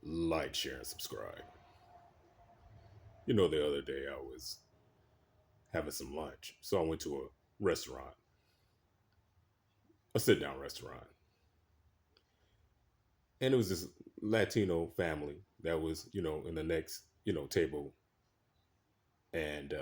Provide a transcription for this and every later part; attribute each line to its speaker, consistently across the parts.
Speaker 1: Like, share, and subscribe. You know, the other day I was having some lunch. So I went to a restaurant, a sit down restaurant. And it was this Latino family that was, in the next, table. And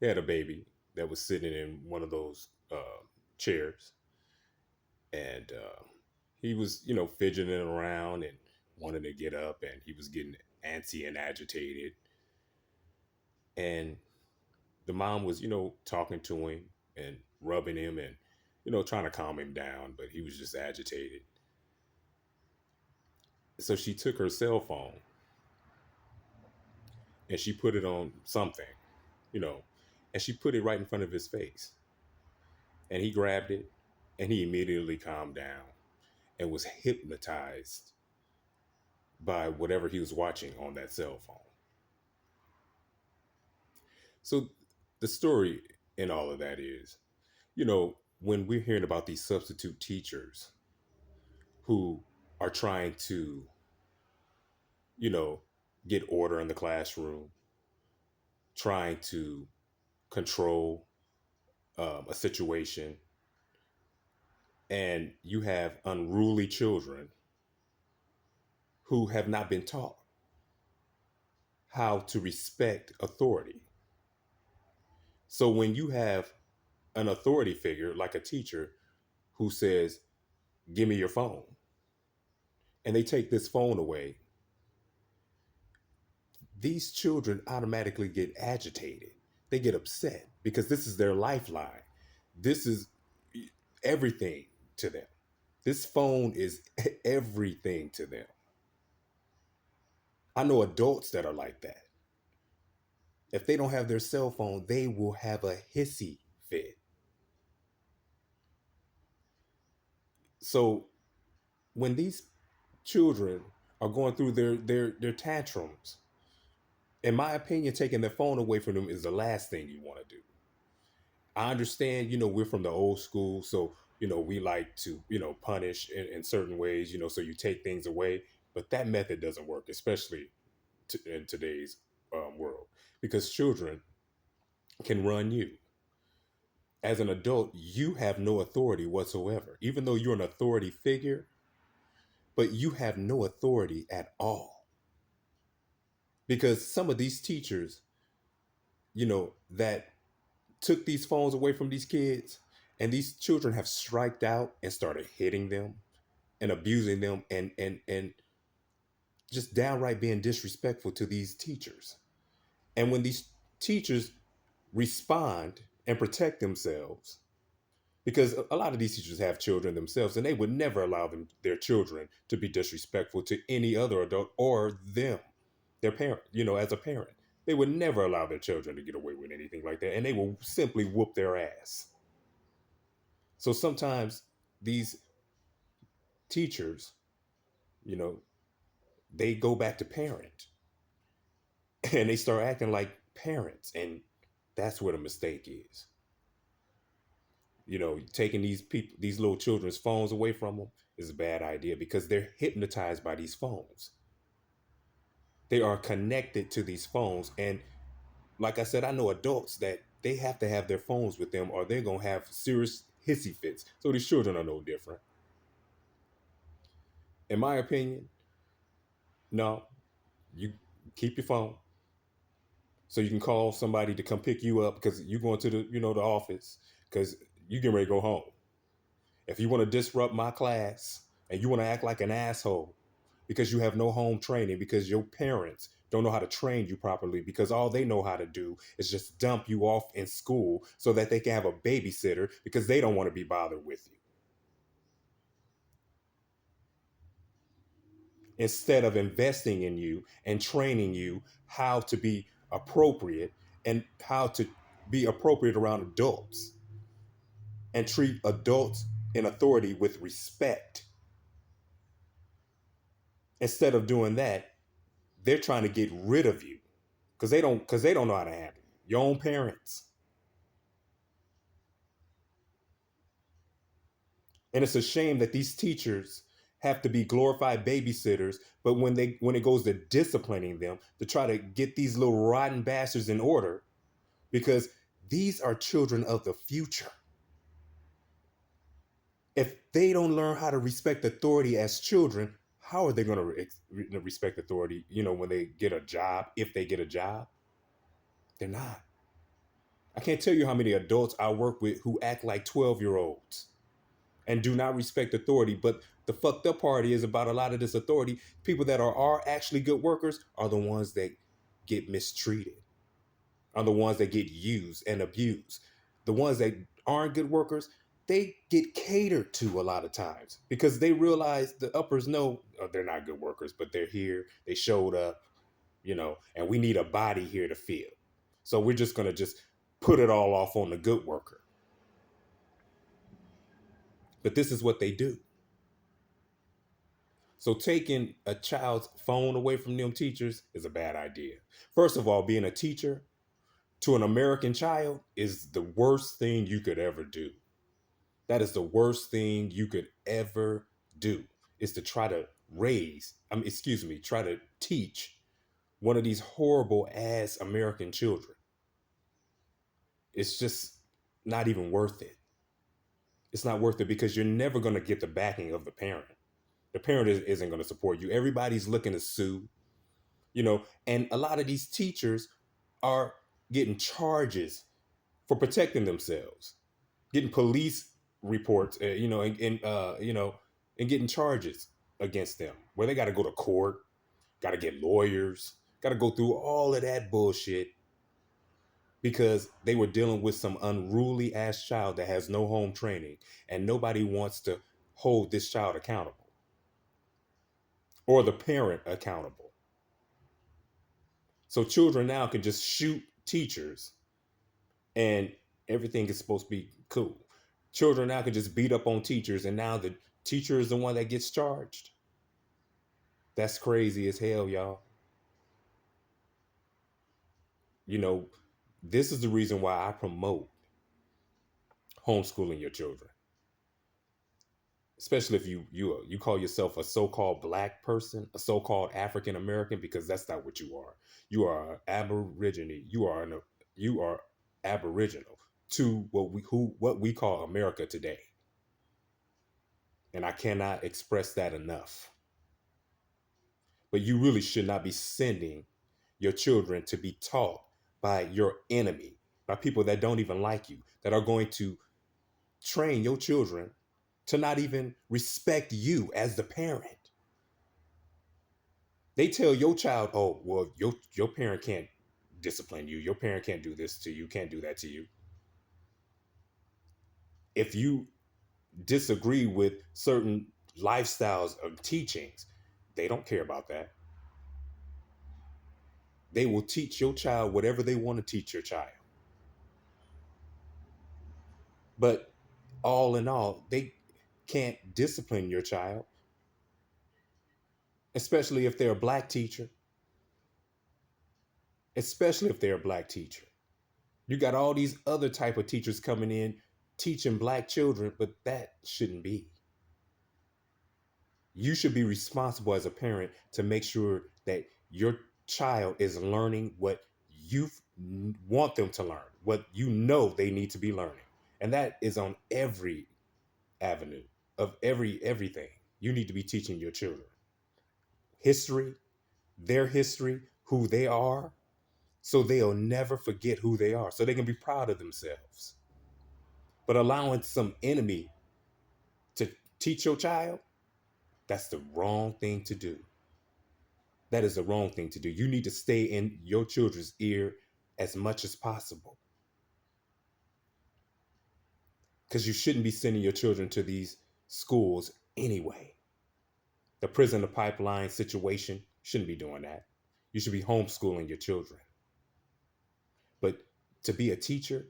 Speaker 1: they had a baby that was sitting in one of those chairs. And he was, fidgeting around and wanted to get up. And he was getting antsy and agitated. And the mom was, talking to him and rubbing him and, trying to calm him down, but he was just agitated. So she took her cell phone and she put it on something, you know, and she put it right in front of his face. And he grabbed it and he immediately calmed down and was hypnotized by whatever he was watching on that cell phone. So the story in all of that is, when we're hearing about these substitute teachers who are trying to, you know, get order in the classroom, trying to control a situation, and you have unruly children who have not been taught how to respect authority. So when you have an authority figure like a teacher who says, "Give me your phone," and they take this phone away, these children automatically get agitated. They get upset because this is their lifeline. This is everything to them. This phone is everything to them. I know adults that are like that. If they don't have their cell phone, they will have a hissy fit. So when these children are going through their tantrums, in my opinion, taking their phone away from them is the last thing you want to do. I understand, we're from the old school, so we like to, punish in certain ways, so you take things away, but that method doesn't work, especially in today's world, because children can run you. As an adult, you have no authority whatsoever, even though you're an authority figure, but you have no authority at all. Because some of these teachers, that took these phones away from these kids, and these children have striked out and started hitting them and abusing them and just downright being disrespectful to these teachers. And when these teachers respond and protect themselves, because a lot of these teachers have children themselves and they would never allow their children to be disrespectful to any other adult or them, their parent, as a parent. They would never allow their children to get away with anything like that, and they will simply whoop their ass. So sometimes these teachers, you know, they go back to parent and they start acting like parents, and that's where the mistake is. Taking these little children's phones away from them is a bad idea because they're hypnotized by these phones. They are connected to these phones. And like I said, I know adults that they have to have their phones with them or they're going to have serious hissy fits. So these children are no different. In my opinion, no, you keep your phone so you can call somebody to come pick you up because you're going to the office because you getting ready to go home. If you want to disrupt my class and you want to act like an asshole because you have no home training, because your parents don't know how to train you properly, because all they know how to do is just dump you off in school so that they can have a babysitter because they don't want to be bothered with you. Instead of investing in you and training you how to be appropriate and how to be appropriate around adults and treat adults in authority with respect. Instead of doing that, they're trying to get rid of you because they don't know how to handle it. Your own parents. And it's a shame that these teachers have to be glorified babysitters, but when it goes to disciplining them to try to get these little rotten bastards in order, because these are children of the future. If they don't learn how to respect authority as children, how are they going to respect authority, when they get a job, if they get a job? They're not. I can't tell you how many adults I work with who act like 12-year-olds and do not respect authority. But the fucked up part is about a lot of this authority, people that are actually good workers are the ones that get mistreated, are the ones that get used and abused. The ones that aren't good workers, they get catered to a lot of times because they realize the uppers know they're not good workers, but they're here. They showed up, and we need a body here to fill. So we're just going to just put it all off on the good worker. But this is what they do. So taking a child's phone away from them teachers is a bad idea. First of all, being a teacher to an American child is the worst thing you could ever do. That is the worst thing you could ever do, is to try to try to teach one of these horrible ass American children. It's just not even worth it. It's not worth it because you're never going to get the backing of the parent. The parent isn't going to support you. Everybody's looking to sue, and a lot of these teachers are getting charges for protecting themselves, getting police reports, and getting charges against them where they got to go to court, got to get lawyers, got to go through all of that bullshit because they were dealing with some unruly ass child that has no home training, and nobody wants to hold this child accountable or the parent accountable. So children now can just shoot teachers and everything is supposed to be cool. Children now can just beat up on teachers and now the teacher is the one that gets charged. That's crazy as hell, y'all. This is the reason why I promote homeschooling your children. Especially if you call yourself a so-called black person, a so-called African American, because that's not what you are. You are an aborigine. You are aboriginal to what we call America today. And I cannot express that enough. But you really should not be sending your children to be taught by your enemy, by people that don't even like you, that are going to train your children to not even respect you as the parent. They tell your child, oh, well, your parent can't discipline you. Your parent can't do this to you, can't do that to you. If you disagree with certain lifestyles of teachings, they don't care about that. They will teach your child whatever they want to teach your child. But all in all, they can't discipline your child, especially if they're a black teacher. Especially if they're a black teacher. You got all these other type of teachers coming in teaching black children, but that shouldn't be. You should be responsible as a parent to make sure that your child is learning what you want them to learn, what they need to be learning. And that is on every avenue of everything. You need to be teaching your children history, their history, who they are, so they'll never forget who they are, so they can be proud of themselves. But allowing some enemy to teach your child, that's the wrong thing to do. That is the wrong thing to do. You need to stay in your children's ear as much as possible. Because you shouldn't be sending your children to these schools anyway. The prison to pipeline situation, shouldn't be doing that. You should be homeschooling your children. But to be a teacher,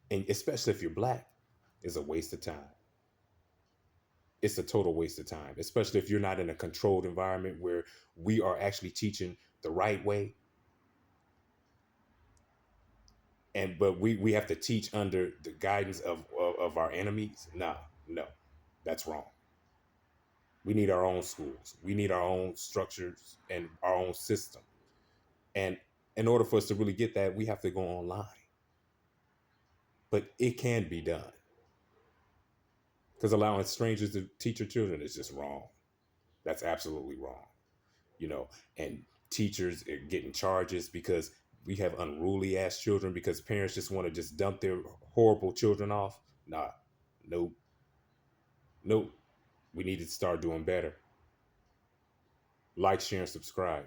Speaker 1: and especially if you're black, is a waste of time. It's a total waste of time, especially if you're not in a controlled environment where we are actually teaching the right way. But we have to teach under the guidance of our enemies. No, that's wrong. We need our own schools. We need our own structures and our own system. And in order for us to really get that, we have to go online. But it can be done, because allowing strangers to teach your children is just wrong. That's absolutely wrong. You know, and teachers are getting charges because we have unruly ass children because parents just want to just dump their horrible children off. Nah, nope, nope. We need to start doing better. Like, share, and subscribe.